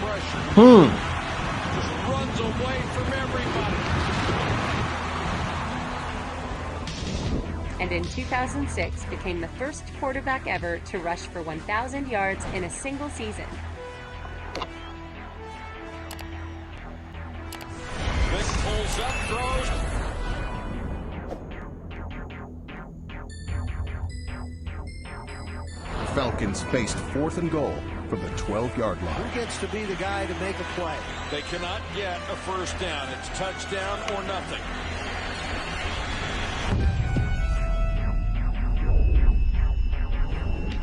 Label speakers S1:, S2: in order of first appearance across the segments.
S1: pressure. Just runs away from everybody.
S2: And in 2006 became the first quarterback ever to rush for 1,000 yards in a single season.
S1: Vick pulls up, throws.
S3: Falcons faced 4th and goal from the 12-yard line.
S4: Who gets to be the guy to make a play?
S1: They cannot get a first down. It's touchdown or nothing.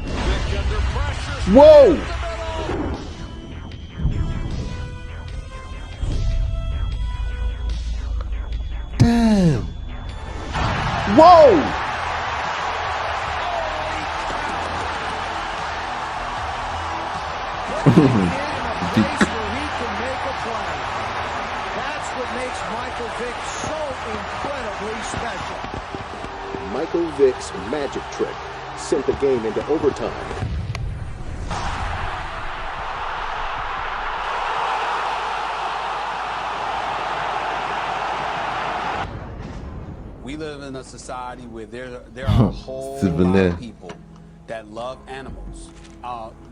S1: Vick under pressure.
S5: Whoa! Damn! Whoa!
S4: Vick. Where he can make a play. That's what makes Michael Vick so incredibly special.
S3: Michael Vick's magic trick sent the game into overtime.
S6: We live in a society where there are a whole lot of people that love animals.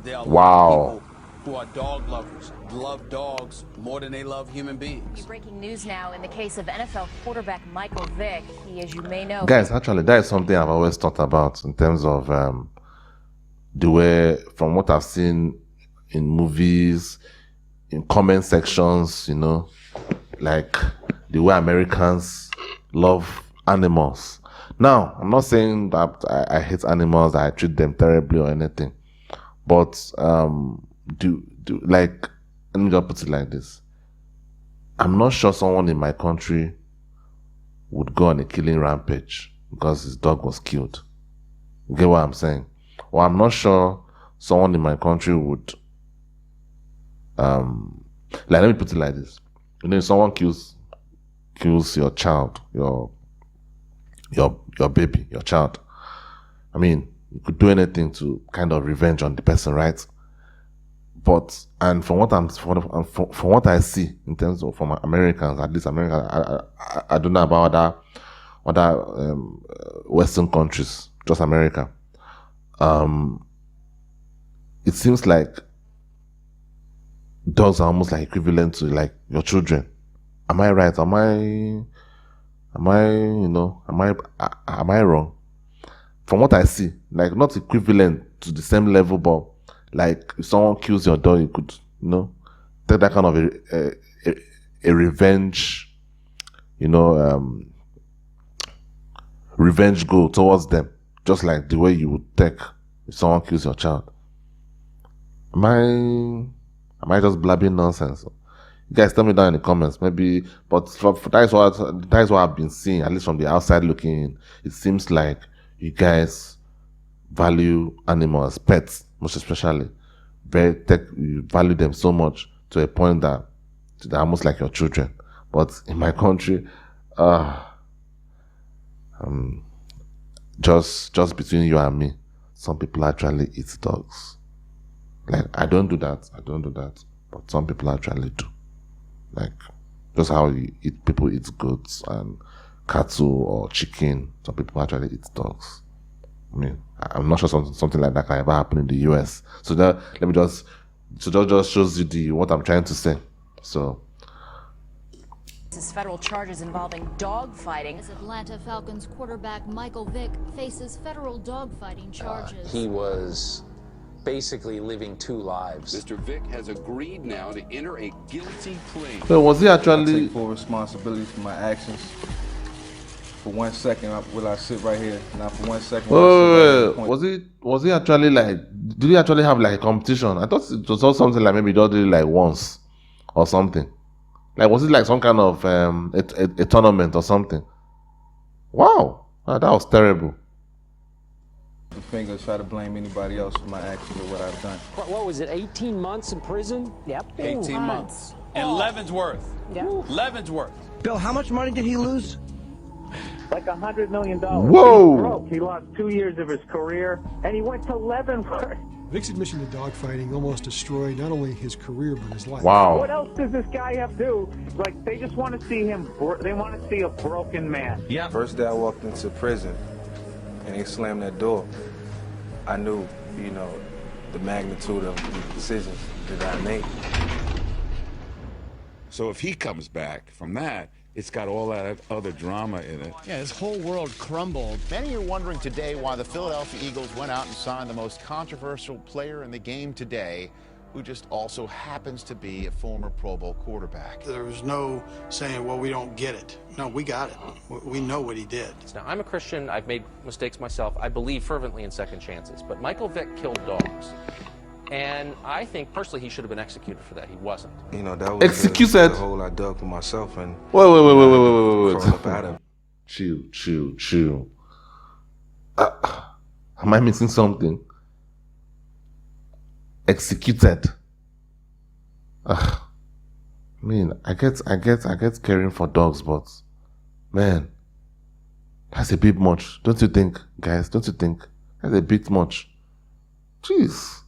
S6: There are a lot of people who are dog lovers, love dogs more than they love human beings.
S7: Breaking news now in the case of NFL quarterback Michael Vick. He, as you may know,
S5: Guys, actually, that is something I've always thought about in terms of the way, from what I've seen in movies, in comment sections, you know, like the way Americans love animals. Now, I'm not saying that I hate animals, that I treat them terribly or anything, but like, let me just put it like this. I'm not sure someone in my country would go on a killing rampage because his dog was killed. You get what I'm saying? Or I'm not sure someone in my country would, like, let me put it like this. You know, if someone kills your child, your baby, your child, I mean, you could do anything to kind of revenge on the person, right? But, and from what I see in terms of, from Americans, at least Americans, I don't know about other Western countries, just America. It seems like dogs are almost like equivalent to like your children. Am I right? Am I wrong? From what I see, like, not equivalent to the same level, but like, if someone kills your dog, you could, you know, take that kind of a revenge, you know, revenge goal towards them, just like the way you would take if someone kills your child. Am I just blabbing nonsense? You guys tell me down in the comments, maybe. But that is what I've been seeing, at least from the outside looking in. It seems like you guys value animals, pets, most especially. You value them so much to a point that they're almost like your children. But in my country, just between you and me, some people actually eat dogs. Like, I don't do that, but some people actually do. Like, just how people eat goats and cattle or chicken, some people actually eat dogs. I mean, I'm not sure something like that can ever happen in the US. So that just shows you what I'm trying to say. So,
S7: this is federal charges involving dog fighting.
S8: As Atlanta Falcons quarterback Michael Vick faces federal dogfighting charges.
S6: He was basically living two lives.
S9: Mr. Vick has agreed now to enter a guilty plea.
S5: So was he
S10: I
S5: actually?
S10: take full responsibility for my actions. For 1 second, will I sit right here? Now, for 1 second.
S5: Was he actually like? Did he actually have like a competition? I thought it was all something like maybe he did it like once or something. Like, was it like some kind of a tournament or something? Wow, that was terrible.
S10: The fingers, try to blame anybody else for my actions or what I've done.
S11: What was it, 18 months in prison?
S7: Yep.
S6: 18 months. And Leavenworth.
S7: Yeah.
S6: Leavenworth.
S4: Bill, how much money did he lose?
S12: Like $100 million.
S5: Whoa!
S12: He lost 2 years of his career, and he went to Leavenworth. Vick's admission to dogfighting almost destroyed not only his career but his life.
S5: Wow.
S13: What else does this guy have to do? Like, they just want to see him. They want to see a broken man.
S10: Yeah. First day I walked into prison, and they slammed that door. I knew, you know, the magnitude of the decisions that I made.
S14: So if he comes back from that, it's got all that other drama in it.
S15: Yeah, his whole world crumbled.
S16: Many are wondering today why the Philadelphia Eagles went out and signed the most controversial player in the game today, who just also happens to be a former Pro Bowl quarterback.
S17: There was no saying, well, we don't get it. No, we got it. We know what he did.
S18: Now, I'm a Christian. I've made mistakes myself. I believe fervently in second chances. But Michael Vick killed dogs. And I think, personally, he should have been executed for that. He wasn't.
S10: You know, that was
S5: executed.
S10: The hole I dug for myself. And
S5: wait. Chill. Am I missing something? Executed. I mean, I get caring for dogs, but man, that's a bit much. Don't you think, guys? Don't you think? That's a bit much. Jeez.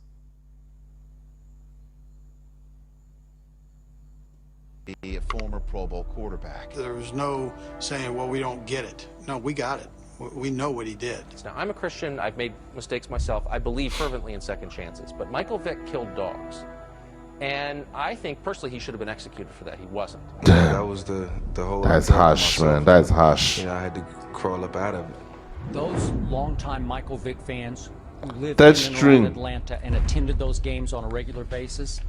S16: A former Pro Bowl quarterback.
S17: There was no saying, well, we don't get it. No, we got it. We know what he did.
S18: Now, I'm a Christian. I've made mistakes myself. I believe fervently in second chances. But Michael Vick killed dogs. And I think, personally, he should have been executed for that. He wasn't.
S10: That was the whole...
S5: That's harsh, man. That's harsh.
S10: You know, I had to crawl up out of it.
S11: Those longtime Michael Vick fans who lived in and around Atlanta and attended those games on a regular basis,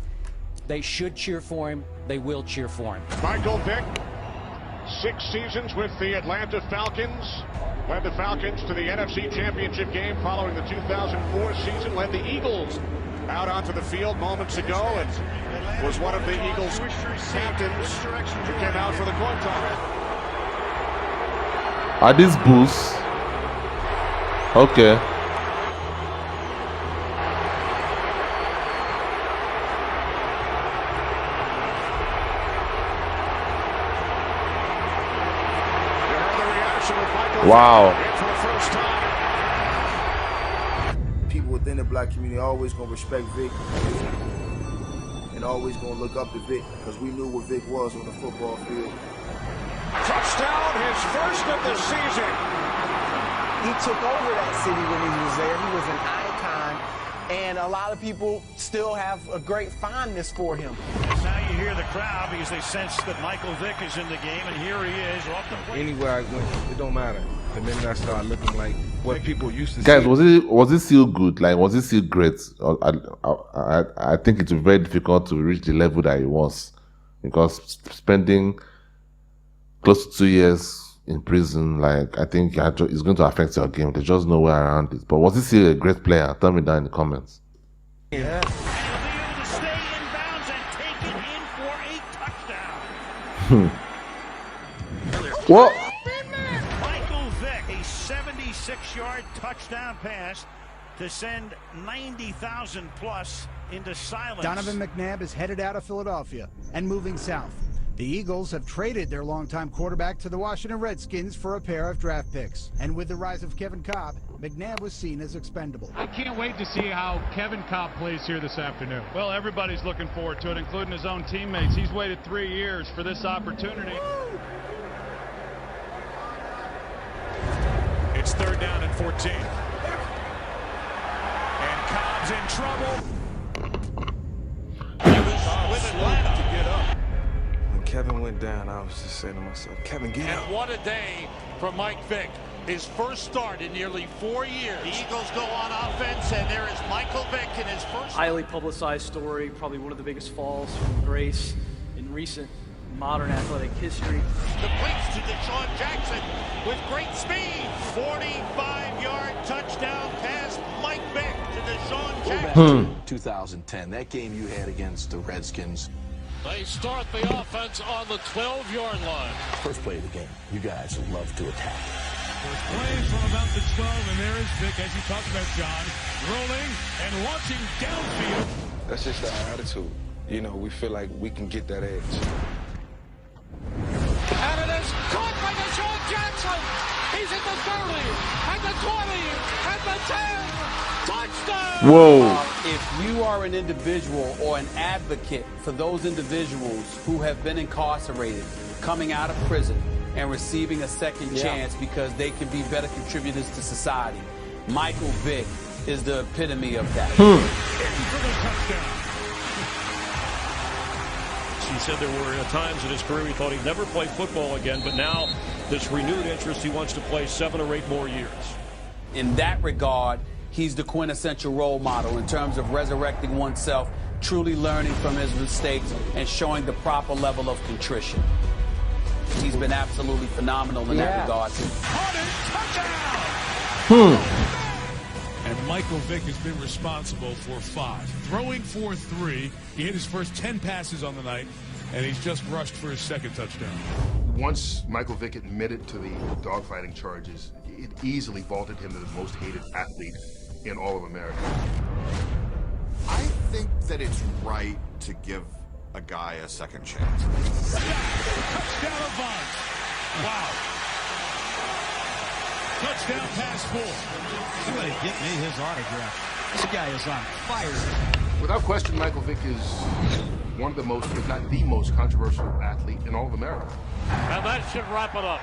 S11: they should cheer for him. They will cheer for him.
S19: Michael Vick, 6 seasons with the Atlanta Falcons. Led the Falcons to the NFC Championship game following the 2004 season. Led the Eagles out onto the field moments ago and was one of the Eagles' captains who came out for the coin toss.
S5: Are these boosts? Okay. Wow.
S20: People within the black community are always going to respect Vick and always going to look up to Vick because we knew what Vick was on the football field.
S19: Touchdown, his first of the season.
S21: He took over that city when he was there. He was an icon, and a lot of people still have a great fondness for him.
S22: Now you hear the crowd because they sense that Michael Vick is in the game, and here he is off the plate.
S10: Anywhere I went, it don't matter. The minute I start looking like what people used to
S5: guys,
S10: see.
S5: was it still good? Like, was it still great? I think it's very difficult to reach the level that it was because spending close to 2 years in prison, like, I think it's going to affect your game. There's just no way around it. But was he still a great player? Tell me down in the comments.
S22: Yeah. Stay in bounds and take it in for a touchdown.
S5: What?
S22: Michael Vick, a 76-yard touchdown pass to send 90,000 plus into silence.
S23: Donovan McNabb is headed out of Philadelphia and moving south. The Eagles have traded their longtime quarterback to the Washington Redskins for a pair of draft picks. And with the rise of Kevin Kolb, McNabb was seen as expendable.
S24: I can't wait to see how Kevin Kolb plays here this afternoon. Well, everybody's looking forward to it, including his own teammates. He's waited 3 years for this opportunity.
S1: It's 3rd down and 14. And Cobb's in trouble. He was with Atlanta to get up.
S10: When Kevin went down, I was just saying to myself, Kevin, get up.
S1: And what a day for Mike Vick. His first start in nearly 4 years. The Eagles go on offense, and there is Michael Vick in his first...
S25: Highly publicized story, probably one of the biggest falls from grace in recent modern athletic history.
S1: Completes to Deshaun Jackson with great speed. 45-yard touchdown pass, Mike Vick to Deshaun Jackson.
S9: 2010, that game you had against the Redskins.
S1: They start the offense on the 12-yard line.
S9: First play of the game, you guys love to attack.
S22: First play from about the 12, and there is Vick, as you talked about, John, rolling and launching downfield.
S10: That's just our attitude. You know, we feel like we can get that edge.
S1: And it is caught by Deshaun Jackson. He's at the 30, at the 20, at the 10. Touchdown!
S5: Whoa.
S2: If you are an individual or an advocate for those individuals who have been incarcerated, coming out of prison and receiving a second chance because they can be better contributors to society, Michael Vick is the epitome of that.
S22: He said there were times in his career he thought he'd never play football again, but now this renewed interest, he wants to play 7 or 8 more years.
S2: In that regard, he's the quintessential role model in terms of resurrecting oneself, truly learning from his mistakes, and showing the proper level of contrition. He's been absolutely phenomenal in that regard.
S22: And Michael Vick has been responsible for 5. Throwing for 3. He hit his first 10 passes on the night, and he's just rushed for his second touchdown.
S3: Once Michael Vick admitted to the dogfighting charges, it easily vaulted him to the most hated athlete in all of America.
S6: I think that it's right to give a guy a second chance.
S22: Touchdown of Vaughn. Wow. Touchdown pass 4.
S15: Somebody get me his autograph. This guy is on fire.
S3: Without question, Michael Vick is one of the most, if not the most controversial athlete in all of America.
S22: And that should wrap it up.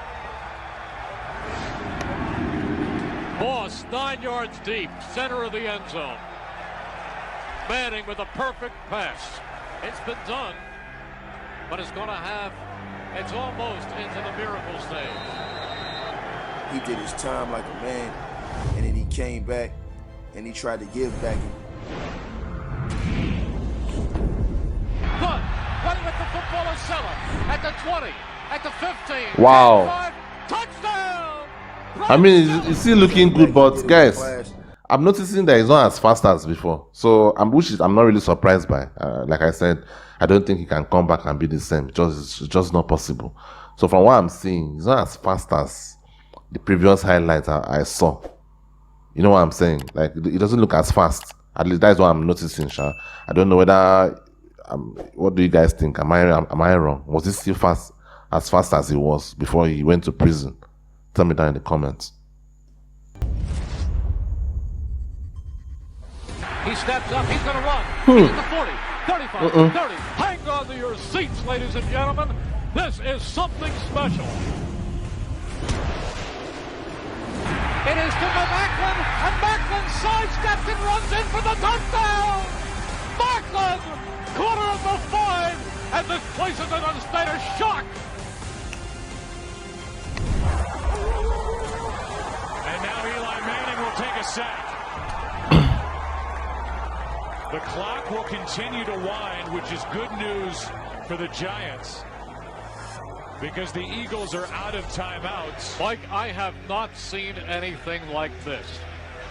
S22: Moss, 9 yards deep, center of the end zone. Manning with a perfect pass. It's been done, but it's going to have, it's almost into the miracle stage.
S20: He did his time like a man, and then he came back, and he tried to give back.
S22: Good. Playing with the football is Sella at the 20, at the 15.
S5: Wow.
S22: Touchdown!
S5: I mean, he's still looking good, but guys, I'm noticing that he's not as fast as before. So I'm not really surprised by. Like I said, I don't think he can come back and be the same. It's just not possible. So from what I'm seeing, he's not as fast as the previous highlights I saw. You know what I'm saying? Like, it doesn't look as fast. At least that's what I'm noticing, Sha. I don't know whether. What do you guys think? Am I wrong? Was he still as fast as he was before he went to prison? Tell me down in the comments.
S22: He steps up, he's going to run. He's at the 40, 35, 30. Hang on to your seats, ladies and gentlemen. This is something special. It is to Macklin, and Macklin sidesteps and runs in for the touchdown. Macklin, corner of the 5, and this place is in a state of shock. And now Eli Manning will take a sack. The clock will continue to wind, which is good news for the Giants, because the Eagles are out of timeouts. Mike, I have not seen anything like this.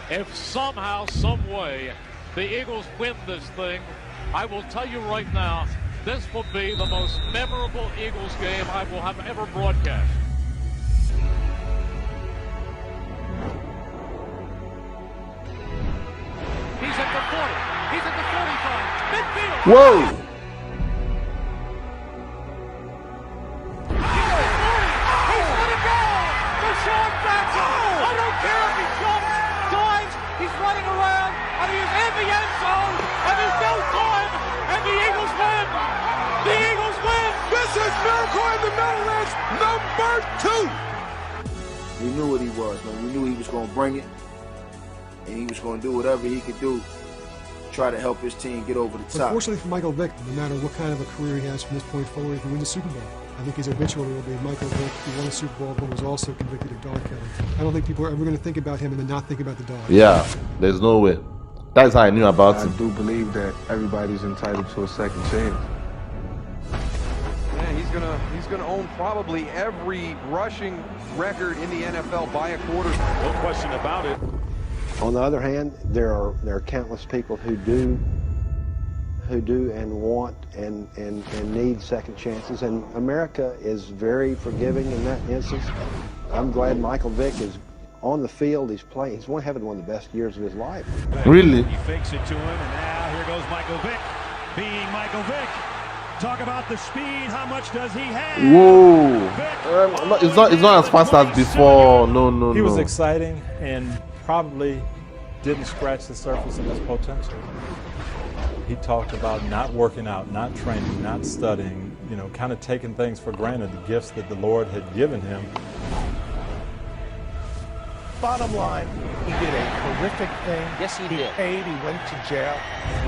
S22: If somehow, some way, the Eagles win this thing, I will tell you right now, this will be the most memorable Eagles game I will have ever broadcast. He's at the 40. He's at the 45. Midfield.
S5: Whoa!
S22: He's gonna go! Deshaun Jackson! I don't care if he jumps, dives, he's running around, and he is in the end zone, and there's no time, and the Eagles win! The Eagles win!
S4: This is Miracle in the Meadowlands #2!
S20: We knew what he was, man. We knew he was going to bring it, and he was going to do whatever he could do to try to help his team get over the top.
S12: Unfortunately for Michael Vick, no matter what kind of a career he has from this point forward, he can win the Super Bowl. I think his obituary will be Michael Vick, who won a Super Bowl but was also convicted of dog killing. I don't think people are ever going to think about him and then not think about the dog.
S5: Yeah, there's no way. That's how I knew about him.
S10: I do believe that everybody's entitled to a second chance.
S7: Yeah, he's gonna own probably every rushing record in the NFL by a quarter.
S22: No question about it.
S8: On the other hand, there are countless people who do and want and need second chances, and America is very forgiving in that instance. I'm glad Michael Vick is on the field. He's playing. He's having one of the best years of his life.
S5: Really?
S22: He fakes it to him, and now here goes Michael Vick, being Michael Vick. Talk about the speed. How much does he have?
S5: Whoa! It's not as fast as before. No.
S26: He was exciting and probably
S13: didn't scratch the surface of his potential. He talked about not working out, not training, not studying, you know, kind of taking things for granted, the gifts that the Lord had given him.
S14: Bottom line, he did a horrific thing.
S16: Yes, he
S14: did. He paid, he went to jail.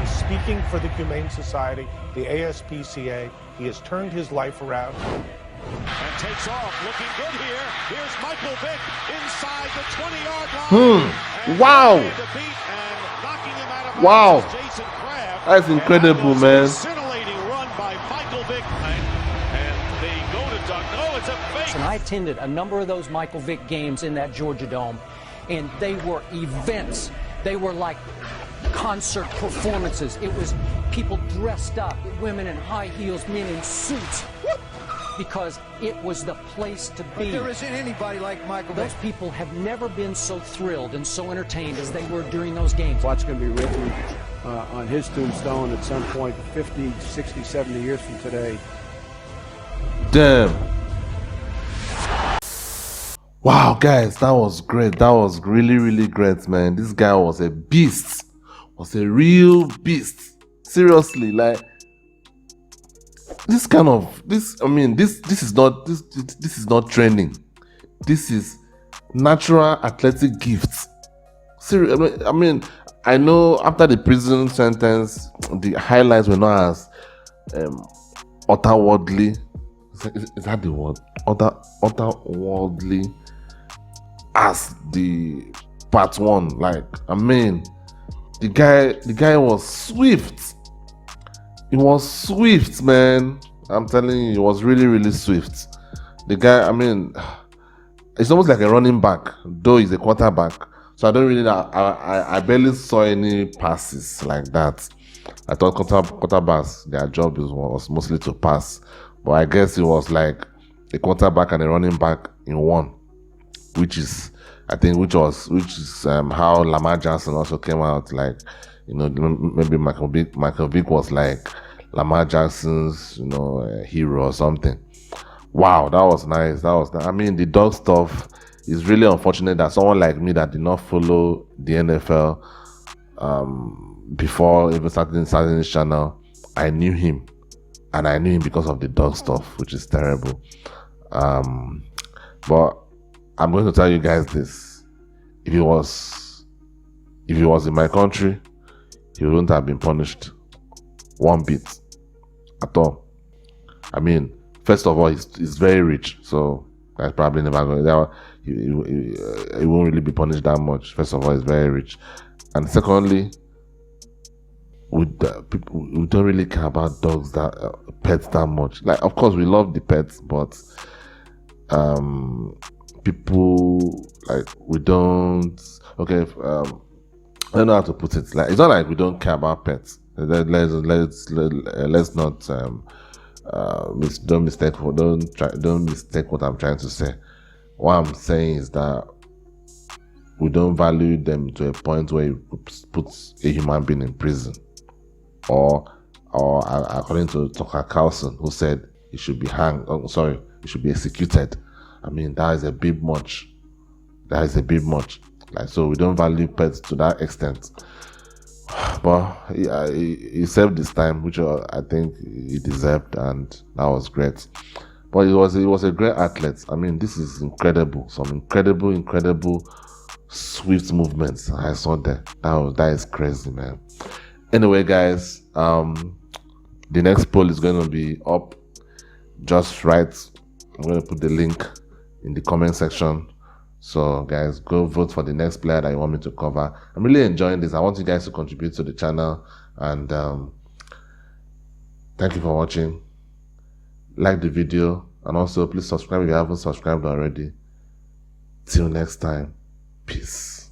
S14: He's speaking for the Humane Society, the ASPCA. He has turned his life around.
S1: And takes off, looking good here. Here's Michael Vick inside the 20-yard line.
S5: Wow. Wow.
S1: Jason Kraft.
S5: That's incredible, man.
S1: Scintillating run by Michael Vick. And they go to Doug. Oh, it's a fake.
S11: And I attended a number of those Michael Vick games in that Georgia Dome, and they were events. They were like concert performances. It was people dressed up, women in high heels, men in suits, because it was the place to be.
S4: But there isn't anybody like Michael Vick.
S11: Those people have never been so thrilled and so entertained as they were during those games.
S8: What's going to be written on his tombstone at some point 50, 60, 70 years from today.
S5: Damn. Wow, guys, that was great. That was really, really great, man. This guy was a beast. Was a real beast. Seriously, like this kind of this is not training. This is natural athletic gifts. Seriously, I know after the prison sentence, the highlights were not as otherworldly. Is that the word? Otherworldly as the part one. Like, the guy was swift. He was swift, man. I'm telling you, he was really, really swift. The guy, it's almost like a running back, though he's a quarterback. So I don't really know. I barely saw any passes like that. I thought quarterbacks, their job was mostly to pass. But I guess it was like a quarterback and a running back in one, which is how Lamar Jackson also came out. Like, maybe Michael Vick was like Lamar Jackson's, hero or something. Wow, that was nice. The dog stuff is really unfortunate that someone like me that did not follow the NFL before even starting this channel, I knew him. And I knew him because of the dog stuff, which is terrible. But I'm going to tell you guys this. If he was in my country, he wouldn't have been punished one bit at all. First of all, he's very rich, so that's probably never going to. He won't really be punished that much. First of all, he's very rich, and secondly, we don't really care about dogs pets that much. Like, of course, we love the pets, but people we don't. Okay, I don't know how to put it. Like, it's not like we don't care about pets. Let's not don't mistake what I'm trying to say. What I'm saying is that we don't value them to a point where it puts a human being in prison, or according to Tucker Carlson, who said he should be he should be executed. That is a bit much. Like, so we don't value pets to that extent. But he served his time, which I think he deserved, and that was great. But he was a great athlete. This is incredible. Some incredible swift movements I saw there. That is crazy, man. Anyway, guys, the next poll is going to be up just right. I'm going to put the link in the comment section. So, guys, go vote for the next player that you want me to cover. I'm really enjoying this. I want you guys to contribute to the channel. And thank you for watching. Like the video. And also, please subscribe if you haven't subscribed already. Till next time. Peace.